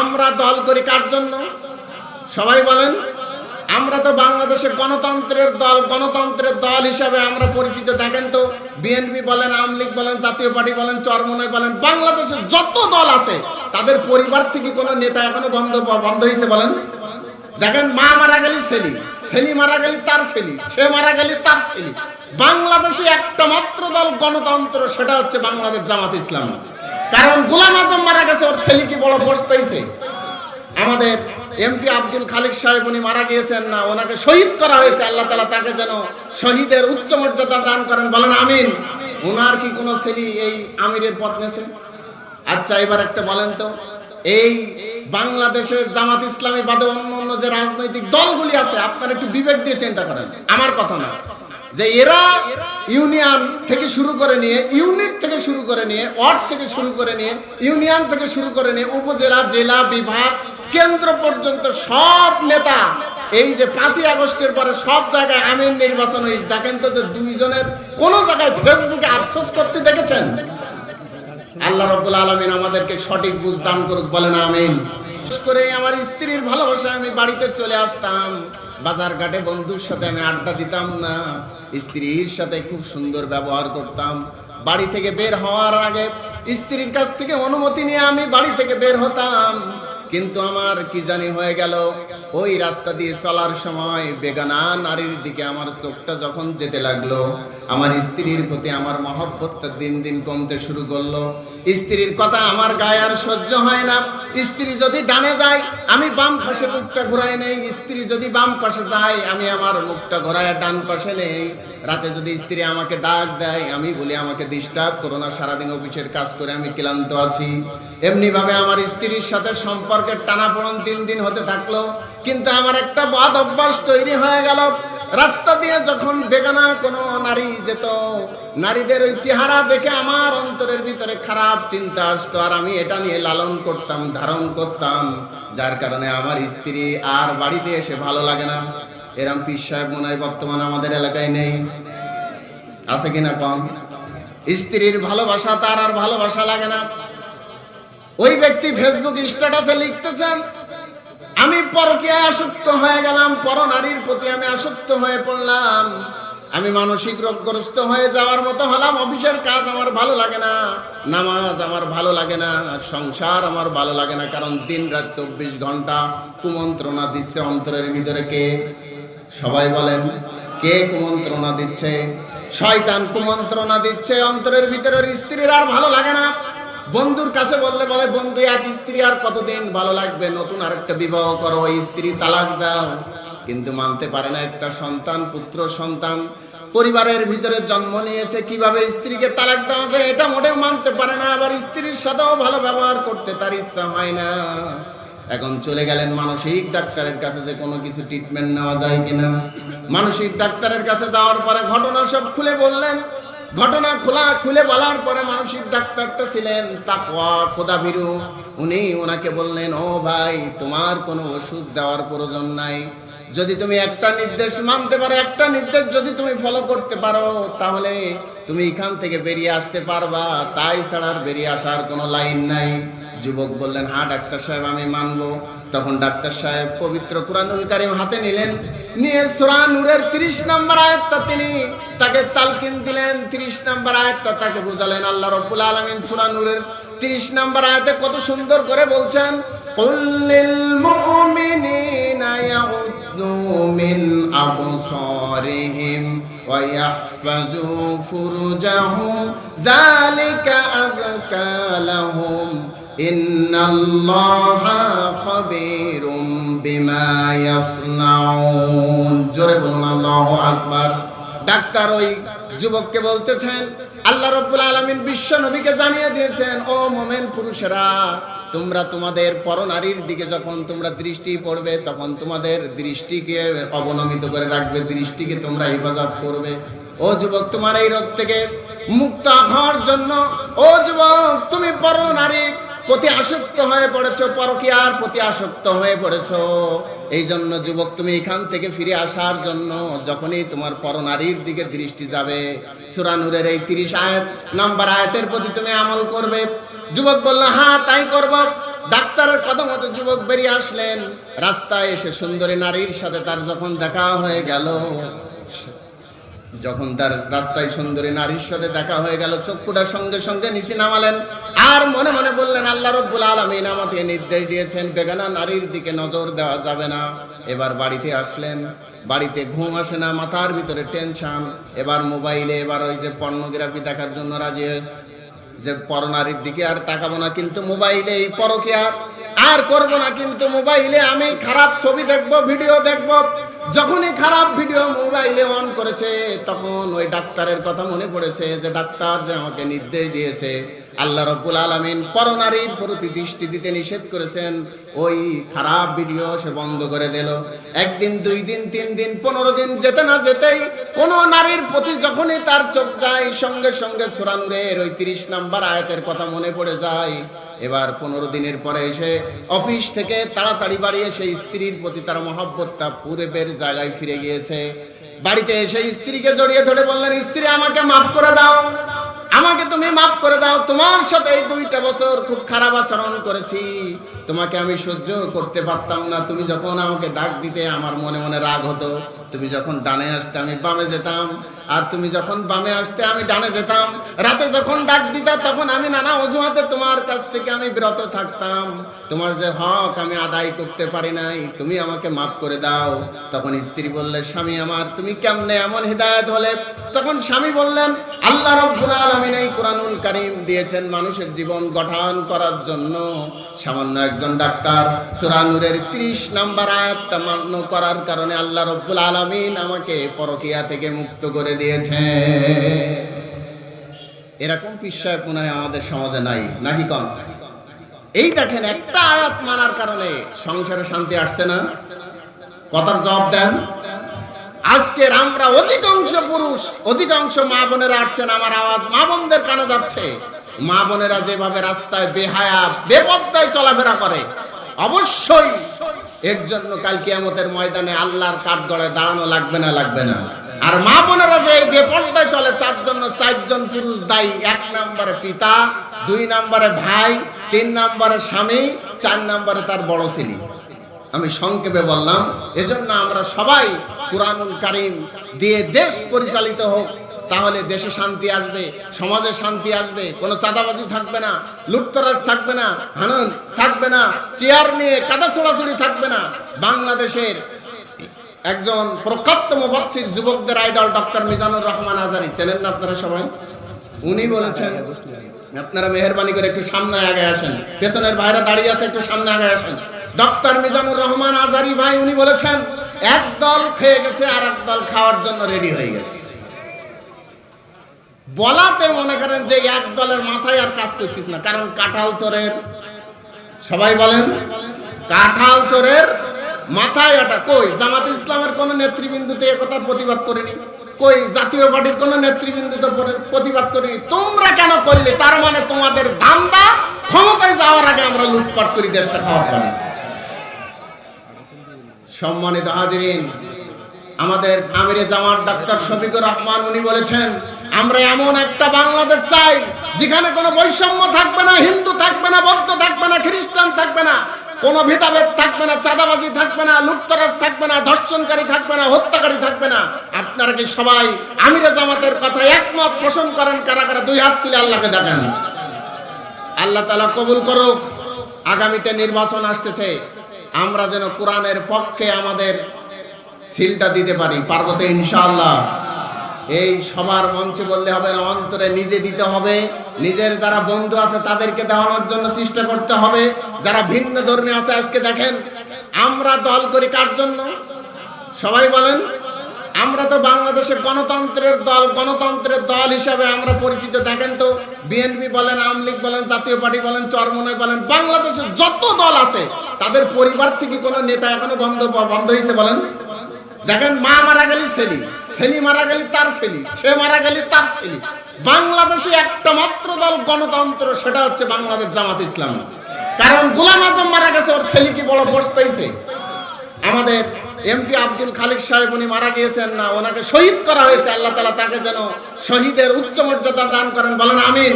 আমরা দল করি কার জন্য? সবাই বলেন। আমরা তো বাংলাদেশে গণতন্ত্রের দল হিসাবে আমরা পরিচিত। দেখেন তো, বিএনপি বলেন, আওয়ামী লীগ বলেন, জাতীয় পার্টি বলেন, চরমনাই বলেন, বাংলাদেশের যত দল আছে তাদের পরিবার থেকে কোনো নেতা এখনো বন্ধ হয়েছে বলেন? দেখেন, মা মারা গেলি ছেলি মারা গেলি তার ছেলি, সে মারা গেলি তার ছেলি। বাংলাদেশে একটা মাত্র দল গণতন্ত্র, সেটা হচ্ছে বাংলাদেশ জামাত ইসলামী। কারণ গোলাম আজম মারা গেছে, ওর ছেলে কি বড় পোস্ট পেয়েছে? আমাদের এমপি আব্দুল খালিক সাহেব, উনি মারা গিয়েছেন না, ওনাকে শহীদ করা হয়েছে। আল্লাহ তাআলা তাকে যেন শহীদের উচ্চ মর্যাদা দান করেন, বলেন আমিন। ওনার কি কোনো ছেলে এই আমিরের পদ নেছে? আচ্ছা, এবার একটা বলেন তো, এই বাংলাদেশের জামাত ইসলামী বাদে অন্য যে রাজনৈতিক দলগুলি আছে, আপনারা একটু বিবেক দিয়ে চিন্তা করেন, আমার কথা না, যে এরা ইউনিয়ন থেকে শুরু করে নিয়ে, ইউনিট থেকে শুরু করে নিয়ে, ওয়ার্ড থেকে শুরু করে নিয়ে, ইউনিয়ন থেকে শুরু করে নিয়ে, উপজেলা, জেলা, বিভাগ, কেন্দ্র পর্যন্ত সব নেতা এই যে 5ই আগস্টের পরে সব জায়গায় আমিন নির্বাচন হয়েছে। দেখেন তো যে দুইজনের কোন জায়গায় ফেসবুকে আফসোস করতে দেখেছেন? আল্লাহ রাব্বুল আলামিন আমাদেরকে সঠিক বুঝ দান করুক, বলেন আমিন। বিশেষ করে আমার স্ত্রীর ভালোবাসায় আমি বাড়িতে চলে আসতাম, বাজার ঘাটে বন্ধুর সাথে আমি আড্ডা দিতাম না, স্ত্রীর সাথে খুব সুন্দর ব্যবহার করতাম। বাড়ি থেকে বের হওয়ার আগে স্ত্রীর কাছ থেকে অনুমতি নিয়ে আমি বাড়ি থেকে বের হতাম। কিন্তু আমার কি জানি হয়ে গেল, ওই রাস্তা দিয়ে চলার সময় বেগানা নারীর দিকে আমার চোখটা যখন যেতে লাগলো, আমার স্ত্রীর প্রতি আমার মহব্বতটা দিন দিন কমতে শুরু করলো। স্ত্রীর কথা আমার গায়ে আর সহ্য হয় না। স্ত্রী যদি ডানে যায়, আমি বাম পাশে মুখটা ঘুরাই নেই। স্ত্রী যদি বাম পাশে যায়, আমি আমার মুখটা ঘোরায় ডান পাশে নেই। রাতে যদি স্ত্রী আমাকে ডাক দেয়, আমি বলি আমাকে ডিস্টার্ব করো না, সারাদিন অফিসের কাজ করে আমি ক্লান্ত আছি। এমনি ভাবে আমার স্ত্রীর সাথে সম্পর্কের টানাপোড়েন দিন দিন হতে থাকলো। কিন্তু আমার একটা বদ অভ্যাস তৈরি হয়ে গেল। রাস্তা দিয়ে যখন বেগানা কোনো নারী যেত, নারীদের ওই চেহারা দেখে আমার অন্তরের ভিতরে খারাপ চিন্তা আসতো, আর আমি এটা নিয়ে লালন করতাম, ধারণ করতাম, যার কারণে আমার স্ত্রী আর বাড়িতে এসে ভালো লাগে না। এরম পীর সাহেব মনে হয় বর্তমানে আমাদের এলাকায় নেই, আছে কিনা কম? স্ত্রীর ভালোবাসা তার আর ভালোবাসা লাগে না। ওই ব্যক্তি ফেসবুক স্ট্যাটাসে লিখতেছেন, আমি পরকীয়ায় আসক্ত হয়ে গেলাম, পরনারীর প্রতি আমি আসক্ত হয়ে পড়লাম, আমি মানসিক রোগগ্রস্ত হয়ে যাওয়ার মতো হলাম, অফিসের কাজ আমার ভালো লাগে না, নামাজ আমার ভালো লাগে না, সংসার আমার ভালো লাগে না। কারণ দিন রাত 24 ঘন্টা কুমন্ত্রণা দিচ্ছে অন্তরের ভিতরে। কে? সবাই বলেন, কে কুমন্ত্রণা দিচ্ছে? শয়তান কুমন্ত্রণা দিচ্ছে অন্তরের ভিতরে। স্ত্রীর আর ভালো লাগে না। বন্ধুর কাছে বললে বলে, বন্ধু এক স্ত্রী আর কতদিন ভালো লাগবে, নতুন আরেকটা বিবাহ করো, ওই স্ত্রী তালাক দাও। কিন্তু মানতে পারে না, একটা সন্তান, পুত্র সন্তান পরিবারের ভিতরে জন্ম নিয়েছে, কিভাবে স্ত্রীকে তালাক দেওয়া যায় এটা মোটেও মানতে পারে না। আবার স্ত্রীর সাথেও ভালো ব্যবহার করতে তার ইচ্ছা হয় না। এখন চলে গেলেন মানসিক ডাক্তারের কাছে, যে কোনো কিছু ট্রিটমেন্ট নেওয়া যায় কিনা। মানসিক ডাক্তারের কাছে যাওয়ার পরে ঘটনা সব খুলে বললেন। ঘটনা খুলে বলার পরে মানসিক ডাক্তারটা ছিলেন তাকওয়া, খোদাভীরু। উনি ওনাকে বললেন, ও ভাই, তোমার কোনো ওষুধ দেওয়ার প্রয়োজন নাই। যদি তুমি একটা নির্দেশ মানতে পারো, একটা নির্দেশ যদি তুমি ফলো করতে পারো, তাহলে তুমি এখান থেকে বেরিয়ে আসতে পারবা, তাই ছাড়া বেরিয়ে আসার কোনো লাইন নাই। যুবক বললেন, হ্যাঁ ডাক্তার সাহেব, আমি মানবো। তখন ডাক্তার সাহেব পবিত্র কুরআনুল কারীম হাতে নিলেন, নিয়ে সূরা নূরের 30 নম্বর আয়াতটা তিনি তাকে তালকিন দিলেন। 30 নম্বর আয়াতটা তাকে বুঝালেন। আল্লাহ রাব্বুল আলামিন সূরা নূরের 30 নম্বর আয়াতে কত সুন্দর করে বলছেন, কুল্লিল মুমিনিনা ইয়াগুদ্দু মিন আবসারিহিম ওয়া ইয়াহফাজু ফুরুজাহুম যালিকা আযকা লাহুম ইন্নাল্লাহা খাবীরুম বিমা ইয়াফনাউন। জোরে বলুন আল্লাহু আকবার। ডাক্তার ওই যুবককে বলতেছেন, আল্লাহ রাব্বুল আলামিন বিশ্ব নবীকে জানিয়ে দিয়েছেন, ও মুমিন পুরুষেরা, তোমরা তোমাদের পরনারীর দিকে যখন তোমরা দৃষ্টি পড়বে, তখন তোমাদের দৃষ্টিকে অবনমিত করে রাখবে, দৃষ্টিকে তোমরা হেফাজত করবে। ও যুবক, তোমার এই রোগ থেকে মুক্ত হওয়ার জন্য, ও যুবক, তুমি পরনারীর প্রতি আসক্ত হয়ে পড়েছো, পরকীয়ার প্রতি আসক্ত হয়ে পড়েছো। এই জন্য যুবক, তুমি এখান থেকে ফিরে আসার জন্য যখনই তোমার পরনারীর দিকে দৃষ্টি যাবে, সূরা নূরের এই 30 নম্বর আয়াতের প্রতি তুমি আমল করবে। যুবক বলল, হ্যাঁ তাই করব। ডাক্তারের কথা মতো যুবক বেরিয়ে আসলেন। রাস্তায় এসে সুন্দরী নারীর সাথে তার যখন দেখা হয়ে গেল, যখন তার রাস্তায় সুন্দরী নারীর সাথে দেখা হয়ে গেল, চক্ষুটা সঙ্গে সঙ্গে নিচে নামালেন আর মনে মনে বললেন, আল্লাহ রাব্বুল আলামিন আমাকে নির্দেশ দিয়েছেন বেগানা নারীর দিকে নজর দেওয়া যাবে না। এবার বাড়িতে আসলেন, বাড়িতে ঘুম আসে না, মাথার ভিতরে টেনশন। এবার মোবাইলে এবার ওই যে পর্নোগ্রাফি দেখার জন্য রাজি হয়েছে, যে পরনারীর দিকে আর তাকাবো না, কিন্তু মোবাইলে এই পরকীয়া আর করবো না, কিন্তু মোবাইলে আমি খারাপ ছবি দেখবো, ভিডিও দেখবো। যখনই খারাপ ভিডিও মোবাইলে অন করেছে, তখন ওই ডাক্তারের কথা মনে পড়েছে যে ডাক্তার যে আমাকে নির্দেশ দিয়েছে, আল্লাহ রাব্বুল আলামিন পরনারীর প্রতি দৃষ্টি দিতে নিষেধ করেছেন। ওই খারাপ ভিডিও সে বন্ধ করে দিল। একদিন, 2 দিন, 3 দিন, 15 দিন যেতে না যেতেই কোন নারীর প্রতি যখনই তার চোখ যায়, সঙ্গে সঙ্গে সূরা নূরের ওই 30 নম্বর আয়াতের কথা মনে পড়ে যায়। এবার 15 দিনের পরে এসে অফিস থেকে তাড়াতাড়ি বাড়ি এসে স্ত্রীর প্রতি তার মহব্বতটা পূর্বের জায়গায় ফিরে গিয়েছে। বাড়িতে এসে স্ত্রীকে জড়িয়ে ধরে বললেন, স্ত্রী আমাকে মাফ করে দাও, আমাকে তুমি মাফ করে দাও। তোমার সাথে এই 2টা বছর খুব খারাপ আচরণ করেছি, তোমাকে আমি সহ্য করতে পারতাম না। তুমি যখন আমাকে ডাক দিতে আমার মনে মনে রাগ হতো, তুমি যখন ডানে আসতে আমি বামে যেতাম, আর তুমি যখন বামে আসতে আমি ডানে যেতাম। রাতে যখন ডাক দিতা তখন আমি নানা অজুহাতে তোমার কাছ থেকে আমি বিরত থাকতাম। তোমার যে হক আমি আদায় করতে পারি নাই, তুমি আমাকে মাফ করে দাও। তখন স্ত্রী বললে, স্বামী আমার তুমি কেমনে এমন হিদায়াত হলে? তখন স্বামী বললেন, আল্লাহ রাব্বুল আলামিন এই কোরআনুল কারীম দিয়েছেন মানুষের জীবন গঠন করার জন্য। সামান্য একজন ডাক্তার সূরা নূরের 30 নম্বর আয়াতটা মান্য করার কারণে আল্লাহ রাব্বুল আলামিন আমাকে পরকীয়া থেকে মুক্ত করে দিয়েছে। এরকম পিসায় পুনায় আমাদের সমাজে নাই নাকি কোন? এই দেখেন, একটা আয়াত মানার কারণে সংসারে শান্তি আসছে না? কথার জবাব দেন। আজকের আমরা অধিকাংশ পুরুষ, অধিকাংশ মা বোনেরা আসছেন, আমার আওয়াজ মা বোনদের কানে যাচ্ছে। মা বোনেরা যেভাবে রাস্তায় বেহায়া বেপরদায় চলাফেরা করে, অবশ্যই এর জন্য কাল কিয়ামতের ময়দানে আল্লাহর কাঠগড়ায় দাঁড়ানো লাগবে না, লাগবে না। আর মা বোনেরা যে বেপরদায় চলে, তার জন্য 4 জন পুরুষ দায়ী। 1 নম্বরে পিতা, 2 নম্বরে ভাই, 3 নম্বরে স্বামী, 4 নম্বরে তার বড় ছেলে। আমি সংক্ষেপে বললাম। এজন্য আমরা সবাই কুরআনুল কারীম দিয়ে দেশ পরিচালিত হোক, তাহলে দেশে শান্তি আসবে, সমাজে শান্তি আসবে। কোনো চাঁদাবাজি থাকবে না, লুটতরাজ থাকবে না, হানন থাকবে না, চেয়ার নিয়ে কাদা ছোড়াছুড়ি থাকবে না। বাংলাদেশের একজন প্রখ্যাত মুফাসসির, যুবকদের আইডল ডক্টর মিজানুর রহমান আজারী, চেনেন না আপনারা সবাই? উনি বলেছেন, আপনারা মেহেরবানি করে একটু সামনে আগে আসেন, পেছনের ভাইরা দাঁড়িয়ে আছে, একটু সামনে আগে আসেন। ডক্টর মিজানুর রহমান আজারী ভাই উনি বলেছেন, এক দল খেয়ে গেছে আর এক দল খাওয়ার জন্য রেডি হয়ে গেছে। বলাতে মনে করেন যে এক দলের মাথায় আর কাজ করতেছ না, কারণ কাঁঠাল চোরের, সবাই বলেন, কাঁঠাল চোরের মাথায় এটা। কই জামাত ইসলামের কোন নেতৃবৃন্দুতে একথার প্রতিবাদ করেনি, কই জাতীয় পার্টির কোন নেতৃবৃন্দুতে প্রতিবাদ করেনি। তোমরা কেন করলে? তার মানে তোমাদের ধান্দা ক্ষমতায় যাওয়ার আগে আমরা লুটপাট করি, দেশটা খাওয়া পারি। সম্মানিত হাজিরিন, আমাদের আমিরে জামাত ডাক্তার শফিকুর রহমান উনি বলেছেন, আমরা এমন একটা বাংলাদেশ চাই যেখানে কোনো বৈষম্য থাকবে না, হিন্দু থাকবে না, বৌদ্ধ থাকবে না, খ্রিস্টান থাকবে না, কোনো ভেদাভেদ থাকবে না, চাঁদাবাজি থাকবে না, লুটতরাজ থাকবে না, ধর্ষণকারী থাকবে না, হত্যাকারী থাকবে না। আপনারা কি সবাই আমিরে জামাতের কথা একমত পোষণ করেন? কারা কারা 2 হাত তুলে আল্লাহকে দেখান। আল্লাহ তাআলা কবুল করুক। আগামীতে নির্বাচন আসতেছে, আমরা যেন কোরআনের পক্ষে আমাদের সিলটা দিতে পারি। পারবো তো ইনশাআল্লাহ? এই সবার মঞ্চে বললে হবে না, অন্তরে নিজে দিতে হবে। নিজের যারা বন্ধু আছে তাদেরকে দেওয়ানোর জন্য চেষ্টা করতে হবে। যারা ভিন্ন ধর্মী আছে, আজকে দেখেন আমরা দল করি কার জন্য? সবাই বলেন। আমরা তো বাংলাদেশে গণতন্ত্রের দল, গণতন্ত্রের দল হিসাবে আমরা পরিচিত। দেখেন তো, বিএনপি বলেন, আওয়ামী লীগ বলেন, জাতীয় পার্টি বলেন, চরমনাই বলেন, বাংলাদেশের যত দল আছে তাদের পরিবার থেকে কোনো নেতা এখনো বন্ধ হয়েছে বলেন? দেখেন, মা মারা গেলি ছেলে, ছেলে মারা গেলি তার ছেলে, সে মারা গেলি তার ছেলে। বাংলাদেশে একটা মাত্র দল গণতন্ত্র, সেটা হচ্ছে বাংলাদেশ জামাত ইসলামী। কারণ গোলাম আজম মারা গেছে, ওর ছেলে কি বড় পোস্ট পেয়েছে? আমাদের এমপি আব্দুল খালিক সাহেব উনি মারা গিয়েছেন না, ওনাকে শহীদ করা হয়েছে। আল্লাহ তাআলা তাকে যেন শহীদের উচ্চ মর্যাদা দান করেন, বলেন আমিন।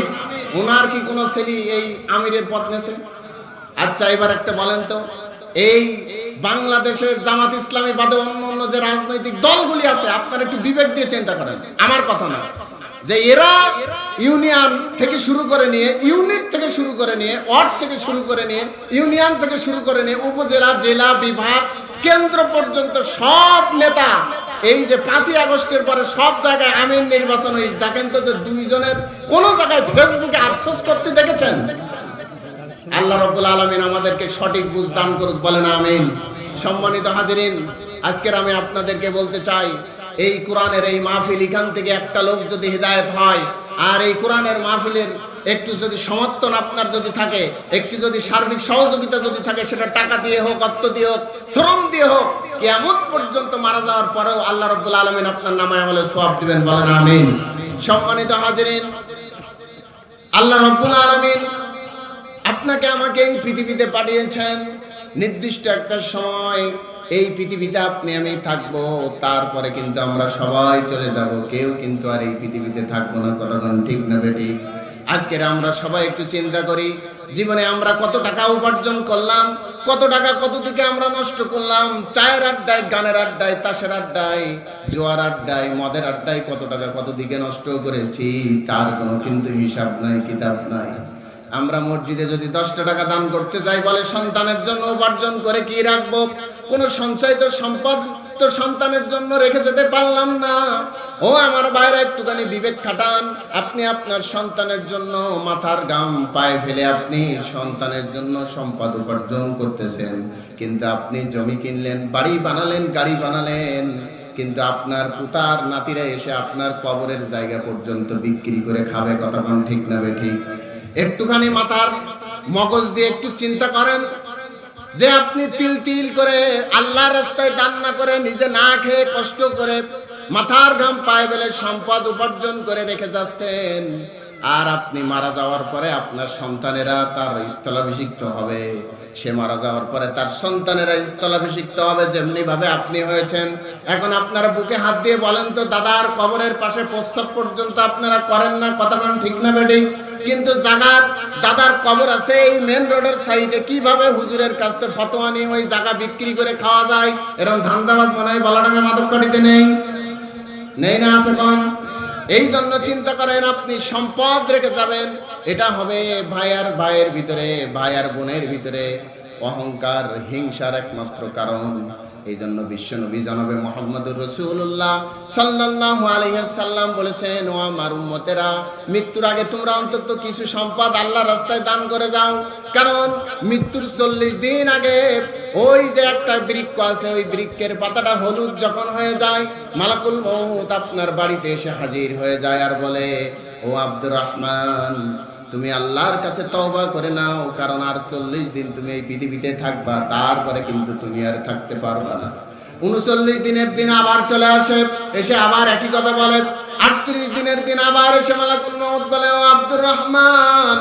ওনার কি কোনো ছেলে এই আমিরের পদ নেছে? আচ্ছা এবার একটা বলেন তো, এই বাংলাদেশের জামাত ইসলামী বাদে অন্য অন্য যে রাজনৈতিক দলগুলি আছে, আপনারা একটু বিবেক দিয়ে চিন্তা করেন, আমার কথা না, যে এরা ইউনিয়ন থেকে শুরু করে নিয়ে, ইউনিট থেকে শুরু করে নিয়ে, ওয়ার্ড থেকে শুরু করে নিয়ে, ইউনিয়ন থেকে শুরু করে নিয়ে, উপজেলা, জেলা, বিভাগ, কেন্দ্র পর্যন্ত সব নেতা এই যে 5ই আগস্টের পরে সব জায়গায় আমিন নির্বাচন হয়েছে। দেখেন তো যে দুইজনের কোন জায়গায় ফেসবুকে আফসোস করতে দেখেছেন? আল্লাহ রাব্বুল আলামিন আমাদেরকে সঠিক বুঝ দান করুক, বলেন আমিন। সম্মানিত হাজিরিন, আজকের আমি আপনাদেরকে বলতে চাই, এই কোরআনের এই মাহফিল, এখান থেকে একটা লোক যদি হিদায়াত হয়, আর এই কোরআনের মাহফিলের একটু যদি সমর্থন আপনার যদি থাকে, একটু যদি সার্বিক সহযোগিতা যদি থাকে, সেটা টাকা দিয়ে হোক, অর্থ দিয়ে হোক, শ্রম দিয়ে হোক, কিয়ামত পর্যন্ত মারা যাওয়ার পরেও আল্লাহ রাব্বুল আলামিন আপনার নামায় আমলে সওয়াব দিবেন, বলেন আমিন। সম্মানিত হাজিরিন, আল্লাহ রাব্বুল আলামিন আপনাকে আমাকে এই পৃথিবীতে পাঠিয়েছেন, নির্দিষ্ট একটা সময় এই পৃথিবীতে আপনি আমি থাকবো, তারপরে কিন্তু আমরা সবাই চলে যাব, কেউ কিন্তু আর এই পৃথিবীতে থাকবো না। কতক্ষণ ঠিক না বেটি? আজকের আমরা সবাই একটু চিন্তা করি, জীবনে আমরা কত টাকা উপার্জন করলাম, কত টাকা কত দিকে আমরা নষ্ট করলাম, চায়ের আড্ডায়, গানের আড্ডায়, তাসের আড্ডায়, জোয়ার আড্ডায়, মদের আড্ডায় কত টাকা কত দিকে নষ্ট করেছি, তার কোনো কিন্তু হিসাব নাই, কিতাব নাই। আমরা মসজিদে যদি 10টা টাকা দান করতে যাই, বলে সন্তানের জন্য উপার্জন করে কি রাখবো, কোন সঞ্চয়িত সম্পদ তো সন্তানের জন্য রেখে যেতে পারলাম না। ও আমার ভাইরা, একটুখানি বিবেক খাটান। আপনি আপনার সন্তানের জন্য মাথার ঘাম পায়ে ফেলে আপনি সন্তানের জন্য সম্পদ উপার্জন করতেছেন, কিন্তু আপনি জমি কিনলেন, বাড়ি বানালেন, গাড়ি বানালেন, কিন্তু আপনার পুতার নাতিরা এসে আপনার কবরের জায়গা পর্যন্ত বিক্রি করে খাবে। কতক্ষণ ঠিক না বেঠিক? একটুখানি মাথার মগজ দিয়ে একটু চিন্তা করেন, যে আপনি তিল তিল করে আল্লাহর রাস্তায় দান না করে, নিজে না খেয়ে কষ্ট করে মাথার ঘাম পায়ে ফেলে সম্পদ উপার্জন করে রেখে যাচ্ছেন, আর আপনি মারা যাওয়ার পরে আপনার সন্তানেরা তার স্থলাভিষিক্ত হবে। সে মারা যাওয়ার পরে তার সন্তানেরা স্থলাভিষিক্ত হবে, যেমনি ভাবে আপনি হয়েছেন। এখন আপনারা বুকে হাত দিয়ে বলেন তো, দাদার কবরের পাশে প্রস্তাব পর্যন্ত আপনারা করেন না? কতক্ষণ ঠিক না বেঠিক? কিন্তু জায়গার দাদার কবর আছে এই মেন রোডের সাইডে, কিভাবে হুজুরের কাছ থেকে ফতোয়া নিয়ে ওই জায়গা বিক্রি করে খাওয়া যায়? এরকম ধান্দাবাজ মনে হয় বলাডাঙ্গা মাদককাঠিতে নেই না? আছে কম? এই জন্য চিন্তা করেন, আপনি সম্পদ রেখে যাবেন, এটা হবে ভাই আর ভাইয়ের ভিতরে, ভাই আর বোনের ভিতরে অহংকার, হিংসার একমাত্র কারণ। এই জন্য বিশ্ব নবী জনাবে মুহাম্মদুর রাসূলুল্লাহ সাল্লাল্লাহু আলাইহি সাল্লাম বলেছেন, ও আমার উম্মতেরা, মৃত্যুর আগে তোমরা অন্তত কিছু সম্পদ আল্লাহর রাস্তায় দান করে যাও। কারণ মৃত্যুর 40 দিন আগে ওই যে একটা বৃক্ষ আছে, ওই বৃক্ষের পাতাটা হলুদ যখন হয়ে যায়, মালাকুল মউত আপনার বাড়িতে এসে হাজির হয়ে যায় আর বলে, ও আব্দুর রহমান, তুমি আল্লাহর কাছে তওবা করে নাও, কারণ আর 40 দিন তুমি এই পৃথিবীতে থাকবা, তারপরে কিন্তু তুমি আর থাকতে পারবা না। 39 দিনের দিন আবার চলে আসে, এসে আবার একই কথা বলে। 38 দিনের দিন আবার এসে মালাকুল মউত বলে, ও আব্দুর রহমান,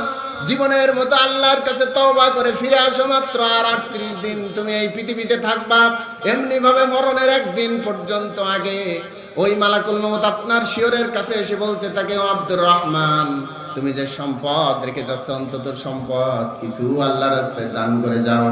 জীবনের মতো আল্লাহর কাছে তওবা করে ফিরে আসো, মাত্র আর 38 দিন তুমি এই পৃথিবীতে থাকবা। এমনি ভাবে মরণের একদিন পর্যন্ত আগে ওই মালাকুল মউত আপনার শিয়রের কাছে এসে বলতে থাকে, ও আব্দুর রহমান, তুমি যে সম্পদ রেখে যাচ্ছ, অন্তত সম্পদ কিছু আল্লাহর রাস্তায় দান করে যাও।